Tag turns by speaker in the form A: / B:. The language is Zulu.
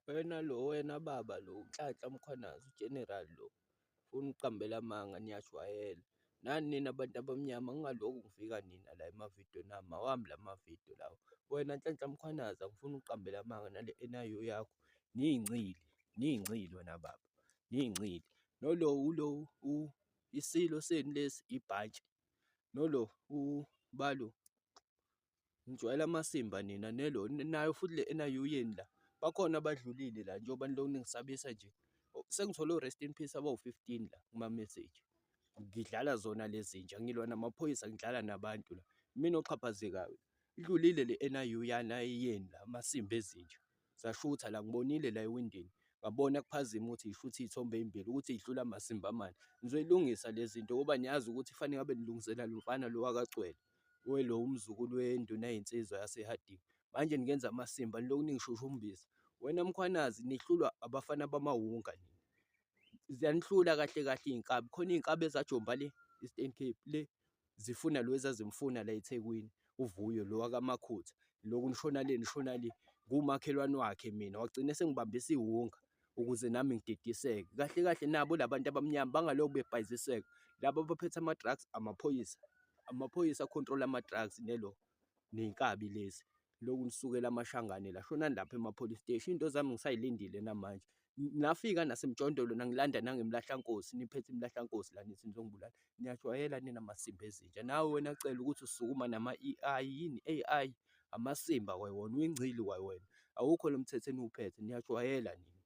A: Wena baba lo, uNhlanhla Mkhwanazi, uGeneral lo, ufuna uqambela amanga, niyajwayela. Nani nina bantu abamnyama ngingalokhu ngifika nina la emavidiyweni ami, awami la mavidiyo lawa. Wena Nhlanhla Mkhwanazi angifuni uqambela amanga nale NIU yakho, niyingcili wena baba, niyingcili. Nolo isilo senu lesi ibhantshi, nolo ubalo nijwayela amasimba nina nelo nayo futhi le NIU yeni la. Bakhona abadlulile la njengoba nilokhu ningisabisa nje. Sengithole o-rest in peace abawu-15 la kuma-message. Ngidlala zona lezi nja, ngilwa namaphoyisa, ngidlala nabantu la. Mina oxhaphazekayo, idlulile le NIU yeni la, amasimba ezinja. Sashutha la, ngibonile la ewindini, ngabona kuphazima ukuthi yishutha iy'thombe ey'mbili ukuthi yidlula amasimba amane. Nizoyilungisa le zinto ngoba niyazi ukuthi kufanele ngabe nilungisela lo mfana lo wakagcwele. Lo umzukulu wenduna yensizwa yaseHadinga. Manje ningenza amasimba nilokhu ningishushumbisa. Wena Mkhwanazi nihlulwa abafana bamahhunga nina. Ziyanihlula kahle kahle iy'nkabi, khona iy'nkabi ezajomba le Eastern Cape le, zifuna lo ezazimfuna la eThekwini, uVuyo lo wakwaMakhutha. Lokhu nishona le, ngumakhelwane wakhe mina, wagcina sengibambisa ihhunga ukuze nami ngididiseke. Kahle kahle nabo la bantu abamnyama bangalokhu bebhayiziseka. Laba abaphethe ama-drugs, amaphoyisa a-control-a ama-drugs nelo, ney'nkabi lezi. Lokhu nisukela amashangane la, shonani lapha ema-police steshi. Iy'nto zami ngisay'lindile namanje. Nafika nasemjondolo nangilanda nangemlahlankosi, niphethe imlahlankosi la nithi nizongibulala. Niyajwayela nina masimba ezinja. Nawe wena cela ukuthi usukuma nama-A_I yini A_I, amasimba kwawona, uyingcili kwawena. Awukho lo mthetho eniwuphethe, niyajwayela nina.